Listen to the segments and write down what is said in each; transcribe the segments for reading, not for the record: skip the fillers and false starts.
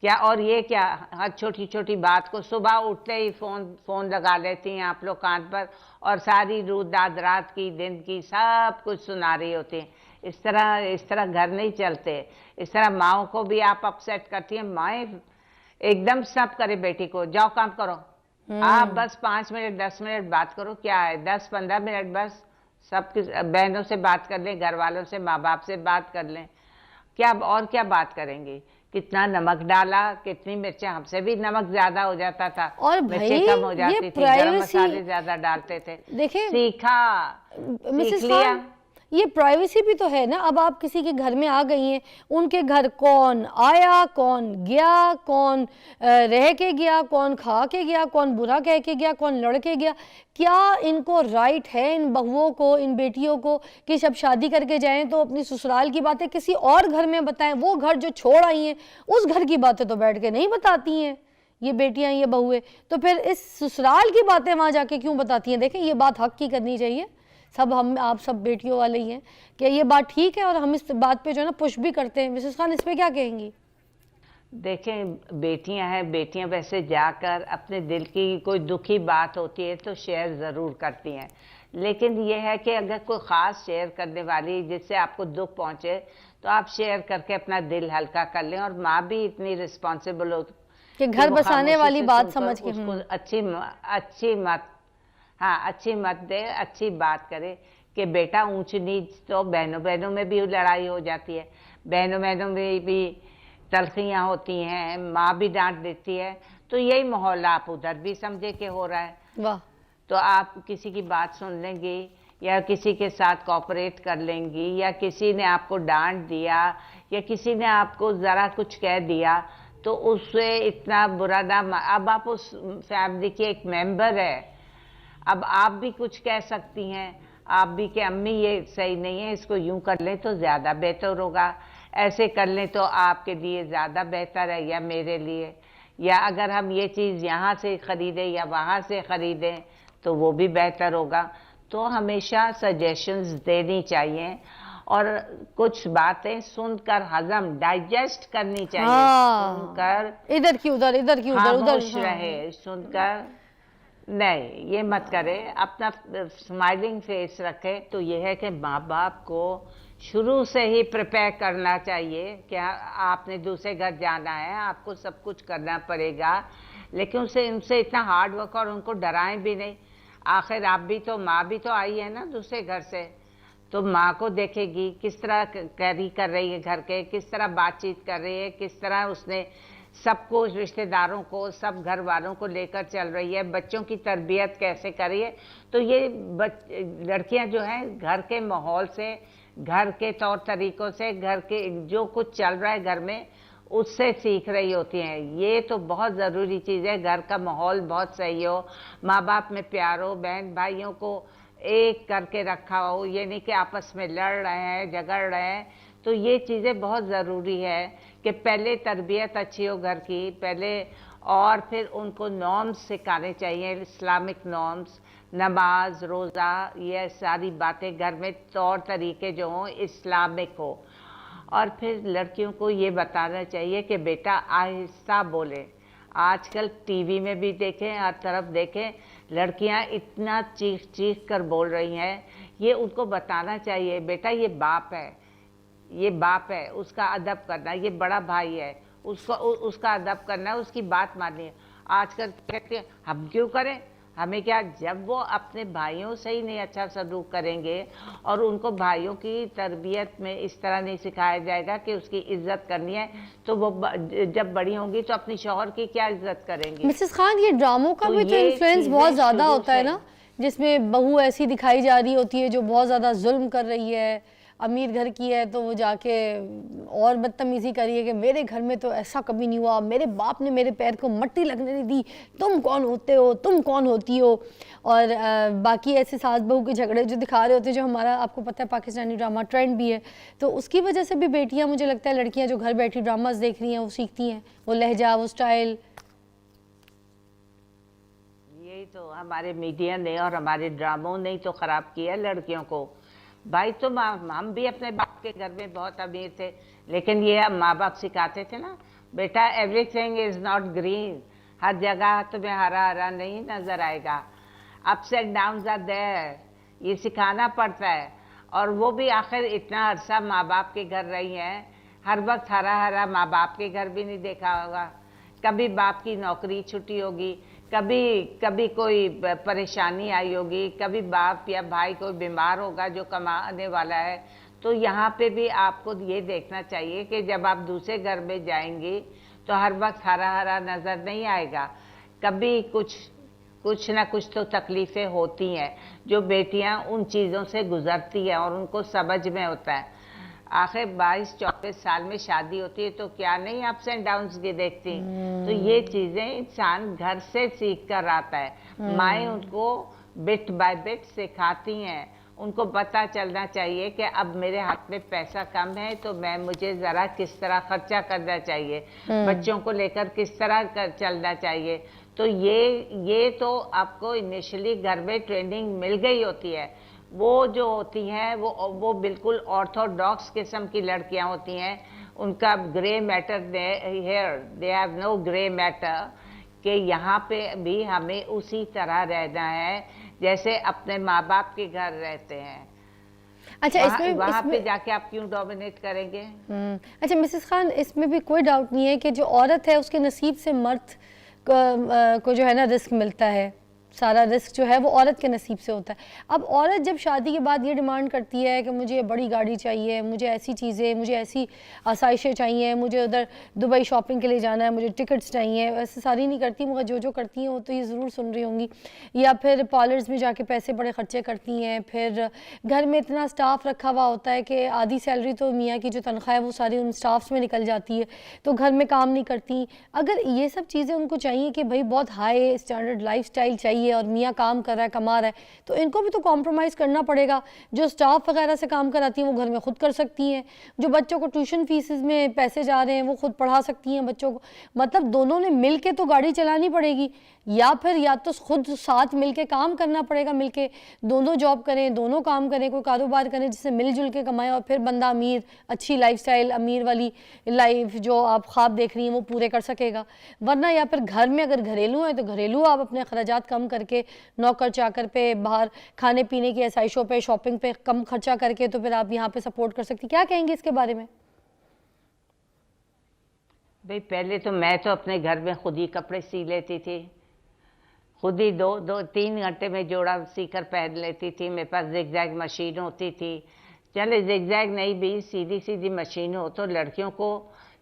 क्या, और ये क्या, हर छोटी छोटी बात को सुबह उठते ही फोन फोन लगा लेती हैं आप लोग कान पर, और सारी रात की दिन की सब कुछ सुना रही होती हैं। इस तरह घर नहीं चलते। इस तरह माओ को भी आप अपसेट करती हैं। माएँ एकदम सब करे बेटी को, जाओ काम करो, आप बस 5 मिनट 10 मिनट बात करो, क्या है 10-15 मिनट बस, सब बहनों से बात कर लें, घर वालों से, माँ बाप से बात कर लें, क्या और क्या बात करेंगी। कितना नमक डाला, कितनी मिर्चें, हमसे भी नमक ज्यादा हो जाता था, और मिर्चें कम हो जाती थी, गरम मसाले ज्यादा डालते थे। देखिए सीख मिसेस लिया। खान, ये प्राइवेसी भी तो है ना। अब आप किसी के घर में आ गई हैं, उनके घर कौन आया, कौन गया, कौन रह के गया, कौन खा के गया, कौन बुरा कह के गया, कौन लड़ के गया, क्या इनको राइट है, इन बहुओं को, इन बेटियों को, कि जब शादी करके जाएं तो अपनी ससुराल की बातें किसी और घर में बताएं? वो घर जो छोड़ आई हैं उस घर की बातें तो बैठ के नहीं बताती हैं ये बेटियां, ये बहुएं। तो फिर इस ससुराल की बातें वहां जाके क्यों बताती हैं? देखें, ये बात हक की करनी चाहिए। सब हम आप सब बेटियों वाले ही हैं कि ये बात ठीक है, और हम इस बात पे जो है ना पुश भी करते हैं। मिसेस खान, इस पे क्या कहेंगी? देखें, बेटियां हैं, बेटियां वैसे जाकर अपने दिल की कोई दुखी बात होती है तो शेयर ज़रूर करती हैं, लेकिन यह है कि अगर कोई ख़ास शेयर करने वाली जिससे आपको दुख पहुंचे तो आप शेयर करके अपना दिल हल्का कर लें। और माँ भी इतनी रिस्पॉन्सिबल हो कि घर बसाने वाली बात समझ के उसको अच्छी मत, हाँ, अच्छी मत दे, अच्छी बात करे कि बेटा ऊंच नीच तो बहनों बहनों में भी लड़ाई हो जाती है, बहनों बहनों में भी तलखियाँ होती हैं, माँ भी डांट देती है, तो यही माहौल आप उधर भी समझे कि हो रहा है। वाह। तो आप किसी की बात सुन लेंगी, या किसी के साथ कोऑपरेट कर लेंगी, या किसी ने आपको डांट दिया, या किसी ने आपको ज़रा कुछ कह दिया, तो उससे इतना बुरा ना, अब आप उस फैमिली के एक मेंबर है, अब आप भी कुछ कह सकती हैं, आप भी कि अम्मी ये सही नहीं है, इसको यूं कर लें तो ज़्यादा बेहतर होगा, ऐसे कर लें तो आपके लिए ज़्यादा बेहतर है या मेरे लिए, या अगर हम ये चीज़ यहाँ से ख़रीदें या वहाँ से ख़रीदें तो वो भी बेहतर होगा। तो हमेशा सजेशंस देनी चाहिए, और कुछ बातें सुनकर हजम, डाइजेस्ट करनी चाहिए। हाँ, सुनकर इधर की उधर, इधर की उधर, उधर खामोश रहे, सुनकर नहीं, ये मत करे, अपना स्माइलिंग फेस रखे। तो ये है कि माँ बाप को शुरू से ही प्रिपेयर करना चाहिए कि आपने दूसरे घर जाना है, आपको सब कुछ करना पड़ेगा, लेकिन उनसे इतना हार्ड वर्क, और उनको डराएं भी नहीं। आखिर आप भी तो, माँ भी तो आई है ना दूसरे घर से, तो माँ को देखेगी किस तरह कैरी कर रही है घर के, किस तरह बातचीत कर रही है, किस तरह उसने सबको, रिश्तेदारों को, सब घर वालों को लेकर चल रही है, बच्चों की तरबियत कैसे कर रही है। तो ये लड़कियां जो हैं घर के माहौल से, घर के तौर तरीकों से, घर के जो कुछ चल रहा है घर में, उससे सीख रही होती हैं। ये तो बहुत ज़रूरी चीज़ है, घर का माहौल बहुत सही हो, माँ बाप में प्यार हो, बहन भाइयों को एक करके रखा हो, ये नहीं कि आपस में लड़ रहे हैं, झगड़ रहे हैं। तो ये चीज़ें बहुत ज़रूरी है कि पहले तरबियत अच्छी हो घर की पहले, और फिर उनको नॉर्म्स सिखाने चाहिए, इस्लामिक नॉर्म्स, नमाज, रोज़ा, ये सारी बातें घर में तौर तरीके जो हों इस्लामिक हो। और फिर लड़कियों को ये बताना चाहिए कि बेटा आहिस्ता बोले। आजकल टीवी में भी देखें, हर तरफ देखें, लड़कियां इतना चीख चीख कर बोल रही हैं। ये उनको बताना चाहिए, बेटा ये बाप है, ये बाप है, उसका अदब करना, ये बड़ा भाई है, उसका अदब करना है, उसकी बात माननी है। आजकल कहते हैं हम क्यों करें, हमें क्या, जब वो अपने भाइयों से ही नहीं अच्छा सलूक करेंगे और उनको भाइयों की तरबियत में इस तरह नहीं सिखाया जाएगा कि उसकी इज्जत करनी है, तो वो जब बड़ी होंगी तो अपनी शौहर की क्या इज्जत करेंगी। मिसेस खान, ये ड्रामों का भी तो इन्फ्लुएंस बहुत ज़्यादा होता है ना, जिसमें बहू ऐसी दिखाई जा रही होती है जो बहुत ज़्यादा जुल्म कर रही है, अमीर घर की है तो वो जाके और बदतमीज़ी करी है कि मेरे घर में तो ऐसा कभी नहीं हुआ, मेरे बाप ने मेरे पैर को मट्टी लगने नहीं दी, तुम कौन होते हो, तुम कौन होती हो। और बाकी ऐसे सास बहू के झगड़े जो दिखा रहे होते हैं, जो हमारा आपको पता है पाकिस्तानी ड्रामा ट्रेंड भी है, तो उसकी वजह से भी बेटियाँ, मुझे लगता है लड़कियाँ जो घर बैठी ड्रामाज देख रही हैं वो सीखती हैं, वो लहजा, वो स्टाइल। यही तो हमारे मीडिया ने और हमारे ड्रामों ने तो ख़राब किया लड़कियों को। भाई तो हम भी अपने बाप के घर में बहुत अमीर थे, लेकिन ये माँ बाप सिखाते थे ना, बेटा एवरीथिंग इज नॉट ग्रीन, हर जगह तुम्हें हरा हरा नहीं नजर आएगा, ups and downs are there, ये सिखाना पड़ता है। और वो भी आखिर इतना अरसा माँ बाप के घर रही हैं, हर वक्त हरा हरा माँ बाप के घर भी नहीं देखा होगा, कभी बाप की नौकरी छुट्टी होगी, कभी कभी कोई परेशानी आई होगी, कभी बाप या भाई कोई बीमार होगा जो कमाने वाला है। तो यहाँ पे भी आपको ये देखना चाहिए कि जब आप दूसरे घर में जाएंगी तो हर वक्त हरा हरा नज़र नहीं आएगा, कभी कुछ ना कुछ तो तकलीफ़ें होती हैं जो बेटियां उन चीज़ों से गुजरती हैं और उनको समझ में होता है। आखिर 22-24 साल में शादी होती है तो क्या नहीं अप्स एंड डाउन्स की देखती। तो ये चीज़ें इंसान घर से सीख कर आता है, माएँ उनको बिट बाय बिट सिखाती हैं। उनको पता चलना चाहिए कि अब मेरे हाथ में पैसा कम है तो मुझे ज़रा किस तरह खर्चा करना चाहिए, बच्चों को लेकर किस तरह चलना चाहिए। तो ये तो आपको इनिशियली घर में ट्रेनिंग मिल गई होती है। वो जो होती हैं वो बिल्कुल ऑर्थोडॉक्स किस्म की लड़कियां होती हैं, उनका grey matter here, they have no grey matter, कि यहाँ पे भी हमें उसी तरह रहना है जैसे अपने माँ बाप के घर रहते हैं। अच्छा, वहाँ पे जाके आप क्यों डोमिनेट करेंगे? अच्छा मिसेस खान, इसमें भी कोई डाउट नहीं है कि जो औरत है उसके नसीब से मर्द को जो है ना रिस्क मिलता है, सारा रिस्क जो है वो औरत के नसीब से होता है। अब औरत जब शादी के बाद ये डिमांड करती है कि मुझे बड़ी गाड़ी चाहिए, मुझे ऐसी चीज़ें, मुझे ऐसी आसाइशें चाहिए, मुझे उधर दुबई शॉपिंग के लिए जाना है, मुझे टिकट्स चाहिए, वैसे सारी नहीं करती मगर जो करती हैं वो तो ये ज़रूर सुन रही होंगी। या फिर पार्लर्स में जाके पैसे बड़े खर्चे करती हैं, फिर घर में इतना स्टाफ रखा हुआ होता है कि आधी सैलरी तो मियाँ की जो तनख्वाह है वो सारी उन स्टाफ्स में निकल जाती है, तो घर में काम नहीं करती। अगर ये सब चीज़ें उनको चाहिए कि भाई बहुत हाई स्टैंडर्ड लाइफ स्टाइल चाहिए और मियाँ काम कर रहा है, कमा रहा है, तो इनको भी तो कॉम्प्रोमाइज़ करना पड़ेगा। जो स्टाफ वगैरह से काम कराती हैं वो घर में खुद कर सकती हैं, जो बच्चों को ट्यूशन फीसेस में पैसे जा रहे हैं वो खुद पढ़ा सकती हैं बच्चों को। मतलब दोनों ने मिल के तो गाड़ी चलानी पड़ेगी, या फिर या तो खुद साथ मिल के काम करना पड़ेगा, मिल के दोनों जॉब करें, दोनों काम करें, कोई कारोबार करें जिससे मिलजुल के कमाएं और फिर बंदा अमीर, अच्छी लाइफस्टाइल, अमीर वाली लाइफ जो आप ख्वाब देख रही हैं वो पूरे कर सकेगा। वरना या फिर घर में अगर घरेलू है तो घरेलू आप अपने खर्चात कम करके, नौकर चाकर पे, बाहर खाने पीने की आसाइशों पे, शॉपिंग पे कम खर्चा करके तो फिर आप यहाँ पे सपोर्ट कर सकती। क्या कहेंगे इसके बारे में? भाई पहले तो मैं तो अपने घर में खुद ही कपड़े सी लेती थी, खुद ही 2-3 घंटे में जोड़ा सीकर पहन लेती थी। मेरे पास जिगजैग मशीन होती थी, चले जिगजैग नहीं भी सीधी सीधी मशीन हो तो लड़कियों को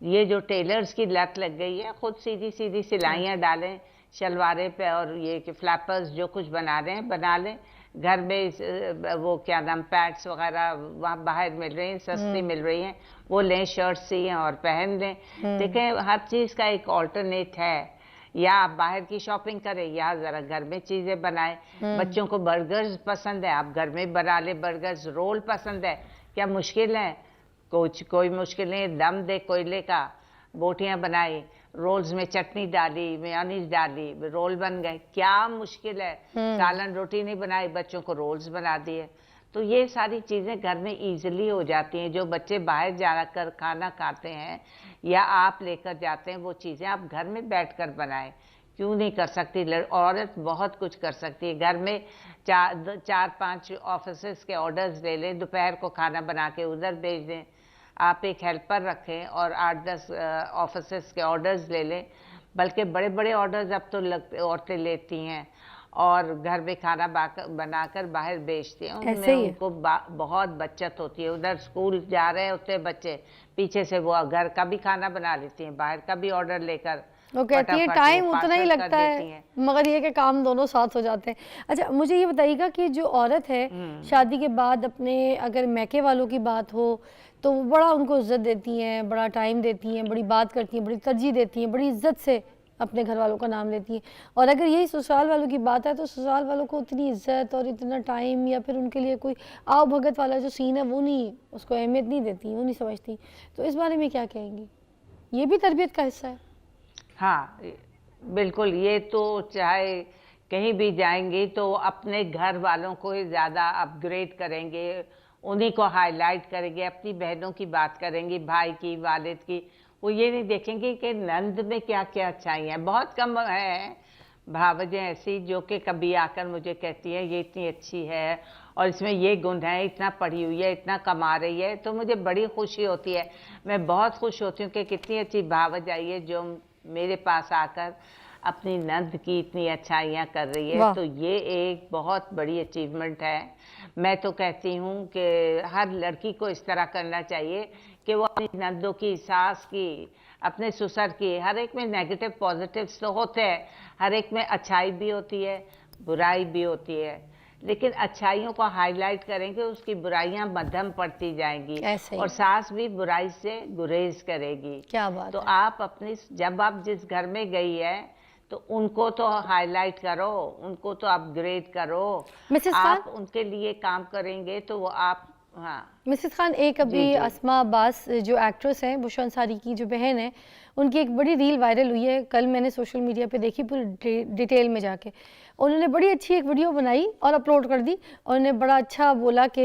ये जो टेलर्स की लत लग गई है, खुद सीधी सीधी सिलाइयाँ डालें शलवारे पे और ये कि फ्लैपर्स जो कुछ बना रहे हैं बना लें। घर में वो क्या नाम पैड्स वगैरह वहाँ बाहर मिल रही हैं, सस्ती मिल रही हैं, वो लें, शर्ट सिएं और पहन लें। देखें हर चीज़ का एक ऑल्टरनेट है, या आप बाहर की शॉपिंग करें या ज़रा घर में चीज़ें बनाएं। बच्चों को बर्गर्स पसंद है, आप घर में बना लें बर्गर्स। रोल पसंद है, क्या मुश्किल है? कोई मुश्किल नहीं। दम दे कोयले का, बोटियां बनाई, रोल्स में चटनी डाली, मेयोनीज डाली, रोल बन गए, क्या मुश्किल है? सालन रोटी नहीं बनाई, बच्चों को रोल्स बना दिए। तो ये सारी चीज़ें घर में इजीली हो जाती हैं। जो बच्चे बाहर जाकर खाना खाते हैं या आप लेकर जाते हैं वो चीज़ें आप घर में बैठकर बनाएं। क्यों नहीं कर सकती? औरत बहुत कुछ कर सकती है। घर में 4-5 ऑफिस के ऑर्डर्स ले लें, दोपहर को खाना बना के उधर भेज दें। आप एक हेल्पर रखें और 8-10 ऑफिस के ऑर्डर्स ले लें। बल्कि बड़े बड़े ऑर्डर्स अब तो औरतें लेती हैं और घर में खाना बनाकर बाहर बेचती हैं। उनमें उनको बहुत बचत होती है। उधर स्कूल जा रहे होते हैं बच्चे, पीछे से वो घर का भी खाना बना लेती हैं, बाहर का भी ऑर्डर लेकर। वो कहती है टाइम उतना ही लगता है मगर ये कि काम दोनों साथ हो जाते हैं। अच्छा मुझे ये बताइएगा कि जो औरत है शादी के बाद अपने, अगर मैके वालों की बात हो तो वो बड़ा उनको इज्जत देती हैं, बड़ा टाइम देती हैं, बड़ी बात करती हैं, बड़ी तरजीह देती हैं, बड़ी इज्जत से अपने घर वालों का नाम लेती हैं। और अगर यही ससुराल वालों की बात है तो ससुराल वालों को उतनी इज्जत और इतना टाइम या फिर उनके लिए कोई आओ भगत वाला जो सीन है वो नहीं, उसको अहमियत नहीं देती, वो नहीं समझती। तो इस बारे में क्या कहेंगी? ये भी तरबियत का हिस्सा है। हाँ बिल्कुल, ये तो चाहे कहीं भी जाएंगे तो अपने घर वालों को ही ज़्यादा अपग्रेड करेंगे, उन्हीं को हाईलाइट करेंगे, अपनी बहनों की बात करेंगी, भाई की, वालिद की, वो ये नहीं देखेंगे कि नंद में क्या क्या अच्छाई है। बहुत कम है भावजें ऐसी जो कि कभी आकर मुझे कहती है ये इतनी अच्छी है और इसमें ये गुण है, इतना पढ़ी हुई है, इतना कमा रही है, तो मुझे बड़ी खुशी होती है। मैं बहुत खुश होती हूँ कि कितनी अच्छी भावज आई है जो मेरे पास आकर अपनी नंद की इतनी अच्छाइयाँ कर रही है। तो ये एक बहुत बड़ी अचीवमेंट है। मैं तो कहती हूँ कि हर लड़की को इस तरह करना चाहिए कि वो अपनी नंदों की, सास की, अपने ससुर की, हर एक में नेगेटिव पॉजिटिव्स तो होते हैं, हर एक में अच्छाई भी होती है, बुराई भी होती है, लेकिन अच्छाइयों को हाईलाइट करेंगे, उसकी बुराइयां मध्यम पड़ती जाएंगी और सास भी बुराई से गुरेज करेगी। क्या बात तो है। आप अपनी, जब आप जिस घर में गई है तो उनको तो हाईलाइट करो, उनको तो अपग्रेड करो। आप उनके लिए काम करेंगे तो वो आप। हाँ मिसेस खान, एक अभी अस्मा अब्बास जो एक्ट्रेस हैं, बुशरा अंसारी की जो बहन है, उनकी एक बड़ी रील वायरल हुई है, कल मैंने सोशल मीडिया पे देखी पूरी डिटेल में जाके। उन्होंने बड़ी अच्छी एक वीडियो बनाई और अपलोड कर दी। उन्होंने बड़ा अच्छा बोला कि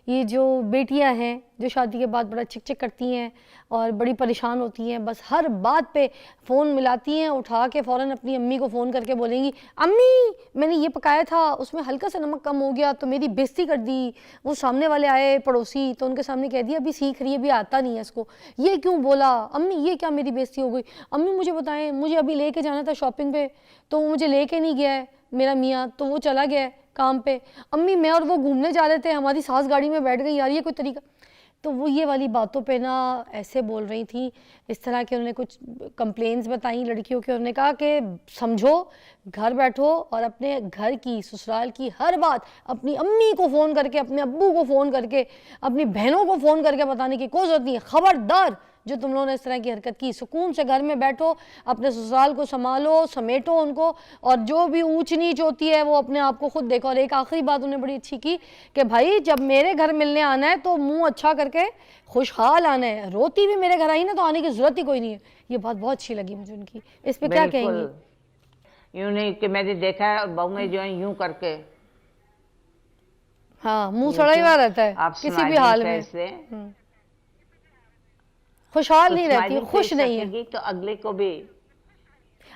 ये जो बेटियां हैं जो शादी के बाद बड़ा चिक चिक करती हैं और बड़ी परेशान होती हैं, बस हर बात पे फ़ोन मिलाती हैं, उठा के फ़ौरन अपनी अम्मी को फ़ोन करके बोलेंगी, अम्मी मैंने ये पकाया था, उसमें हल्का सा नमक कम हो गया तो मेरी बेइज्जती कर दी। वो सामने वाले आए पड़ोसी तो उनके सामने कह दिया अभी सीख रही है, अभी आता नहीं है इसको, ये क्यों बोला अम्मी, ये क्या मेरी बेइज्जती हो गई, अम्मी मुझे बताएं, मुझे अभी लेके जाना था शॉपिंग पे तो वो मुझे लेके नहीं गया है मेरा मियाँ, तो वो चला गया है काम पे, अम्मी मैं और वो घूमने जा रहे थे, हमारी सास गाड़ी में बैठ गई, यार ये कोई तरीका। तो वो ये वाली बातों पे ना ऐसे बोल रही थी, इस तरह के उन्होंने कुछ कंप्लेंट्स बताई लड़कियों के। उन्होंने कहा कि समझो, घर बैठो और अपने घर की, ससुराल की हर बात अपनी अम्मी को फ़ोन करके, अपने अब्बू को फ़ोन करके, अपनी बहनों को फ़ोन करके बताने की कोई ज़रूरत नहीं है। ख़बरदार जो तुम लोगों ने इस तरह की हरकत की, सुकून से घर में बैठो, अपने ससुराल को संभालो, समेटो उनको, और जो भी ऊंच नीच होती है वो अपने आप को खुद देखो। और एक आखिरी बात उन्होंने बड़ी अच्छी की कि भाई जब मेरे घर मिलने आना है तो मुंह अच्छा करके खुशहाल आना है, रोती भी मेरे घर आई ना तो आने की जरूरत ही कोई नहीं है। ये बात बहुत अच्छी लगी मुझे उनकी। इस पे क्या कहेंगी? यूं नहीं कि मैंने देखा है बहुएं जो है यूं करके, हाँ मुंह सड़ा हुआ रहता है किसी भी हाल में, खुशहाल नहीं रहती, खुश नहीं है तो अगले को भी,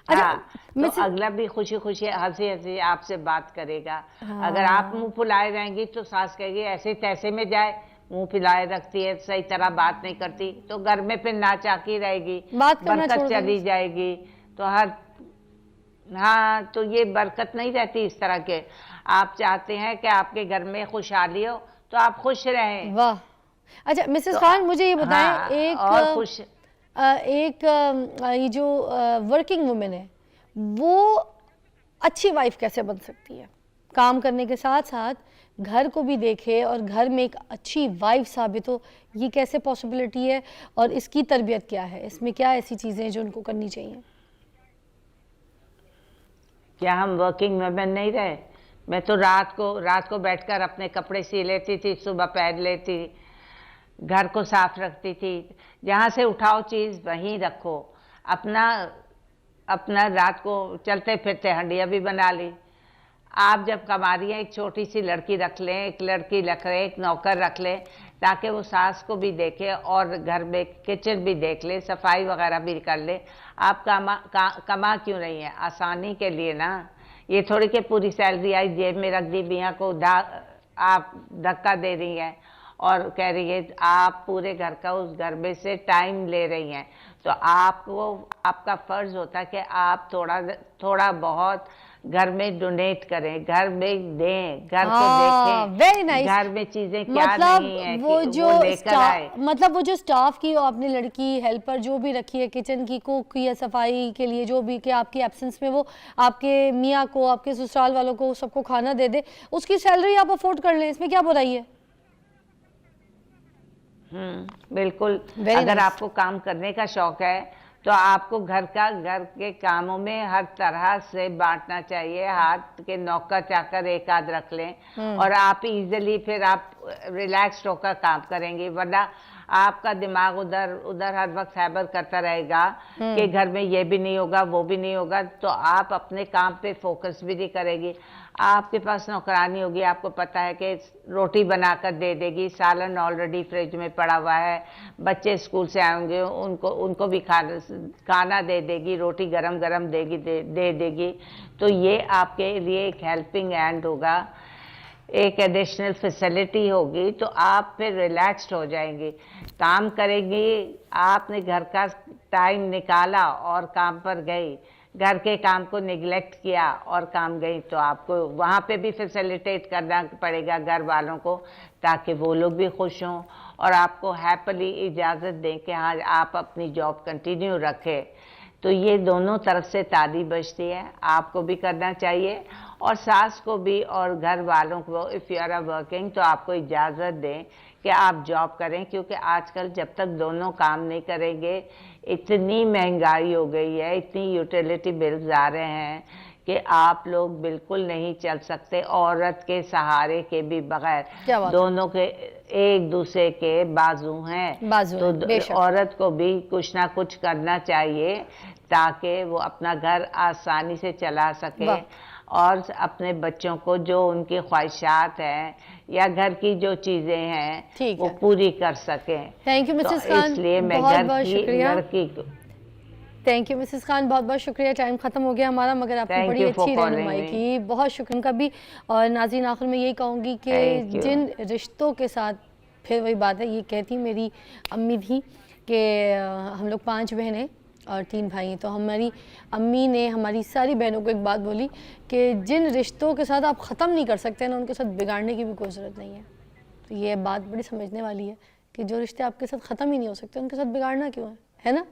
तो अगला भी खुशी खुशी हंसी हंसी आपसे बात करेगा। अगर आप मुंह फुलाए रहेंगी तो सास कहेगी ऐसे तैसे में जाए, मुंह फुलाए रखती है, सही तरह बात नहीं करती, तो घर में फिर नाचाकी रहेगी, बरकत चली जाएगी। तो हर, हाँ तो ये बरकत नहीं रहती इस तरह के। आप चाहते हैं कि आपके घर में खुशहाली हो तो आप खुश रहें। वाह। अच्छा मिसेस खान मुझे ये बताएं, हाँ, एक ये जो वर्किंग वुमेन है वो अच्छी वाइफ कैसे बन सकती है, काम करने के साथ साथ घर को भी देखे और घर में एक अच्छी वाइफ साबित हो, ये कैसे पॉसिबिलिटी है और इसकी तरबियत क्या है, इसमें क्या ऐसी चीज़ें हैं जो उनको करनी चाहिए? क्या हम वर्किंग वुमेन नहीं रहे? मैं तो रात को बैठकर अपने कपड़े सी लेती थी, सुबह पहन लेती, घर को साफ रखती थी। जहाँ से उठाओ चीज़ वहीं रखो। अपना रात को चलते फिरते हंडिया भी बना ली। आप जब कमा रही हैं, एक छोटी सी लड़की रख लें, एक लड़की रख लें, एक नौकर रख लें, ताकि वो सास को भी देखे और घर में किचन भी देख ले, सफाई वगैरह भी कर ले। आप कमा क्यों रही हैं? आसानी के लिए ना। ये थोड़ी कि पूरी सैलरी आई जेब में रख दी, मियाँ को आप धक्का दे रही हैं और कह रही है आप पूरे घर का, उस घर में से टाइम ले रही हैं। तो आपको, आपका फर्ज होता है कि आप थोड़ा बहुत घर में डोनेट करें, घर में दें, घर को देखें, वेरी नाइस। घर में चीजें क्या नहीं है वो जो मतलब वो जो स्टाफ की आपने लड़की हेल्पर जो भी रखी है, किचन की कुक या सफाई के लिए जो भी, कि आपकी एब्सेंस में वो आपके मियाँ को, आपके ससुराल वालों को सबको खाना दे दे, उसकी सैलरी आप अफोर्ड कर लें, इसमें क्या बुराई है? बिल्कुल। अगर आपको काम करने का शौक है तो आपको घर के कामों में हर तरह से बांटना चाहिए। हाथ के नौकर चाकर एक आध रख लें और आप इजीली फिर आप रिलैक्स्ड होकर काम करेंगे। वरना आपका दिमाग उधर उधर हर वक्त सैबर करता रहेगा कि घर में ये भी नहीं होगा वो भी नहीं होगा, तो आप अपने काम पे फोकस भी नहीं करेगी। आपके पास नौकरानी होगी, आपको पता है कि रोटी बनाकर दे देगी, सालन ऑलरेडी फ्रिज में पड़ा हुआ है, बच्चे स्कूल से आएंगे उनको भी खाना दे देगी, रोटी गरम गरम दे देगी। तो ये आपके लिए एक हेल्पिंग हैंड होगा, एक एडिशनल फैसिलिटी होगी, तो आप फिर रिलैक्स्ड हो जाएंगी, काम करेंगी। आपने घर का टाइम निकाला और काम पर गई, घर के काम को निगलेक्ट किया और काम गई, तो आपको वहाँ पे भी फैसिलिटेट करना पड़ेगा घर वालों को, ताकि वो लोग भी खुश हों और आपको हैप्पीली इजाज़त दें कि हाँ आप अपनी जॉब कंटिन्यू रखें। तो ये दोनों तरफ से ताली बजती है, आपको भी करना चाहिए और सास को भी और घर वालों को। इफ़ यू आर वर्किंग तो आपको इजाज़त दें कि आप जॉब करें, क्योंकि आजकल जब तक दोनों काम नहीं करेंगे, इतनी महंगाई हो गई है, इतनी यूटिलिटी बिल्स आ रहे हैं कि आप लोग बिल्कुल नहीं चल सकते औरत के सहारे के भी बगैर। दोनों के एक दूसरे के बाजू हैं, तो औरत को भी कुछ ना कुछ करना चाहिए ताकि वो अपना घर आसानी से चला सके और अपने बच्चों को जो उनकी ख्वाहिशात हैं या घर की जो चीजें हैं वो पूरी कर सकें। थैंक यू मिसेस खान, इसलिए मैं घर की लड़की को थैंक यू मिसेस खान, बहुत बहुत शुक्रिया। टाइम खत्म हो गया हमारा, मगर आपने बड़ी अच्छी रहनुमाई की, बहुत शुक्रिया उनका भी। और नाज़रीन आखिर में यही कहूँगी कि जिन रिश्तों के साथ, फिर वही बात है, ये कहती मेरी अम्मी थी कि हम लोग 5 बहनें और 3 भाई हैं, तो हमारी अम्मी ने हमारी सारी बहनों को एक बात बोली कि जिन रिश्तों के साथ आप ख़त्म नहीं कर सकते ना, उनके साथ बिगाड़ने की भी कोई ज़रूरत नहीं है। तो ये बात बड़ी समझने वाली है कि जो रिश्ते आपके साथ ख़त्म ही नहीं हो सकते, उनके साथ बिगाड़ना क्यों है ना।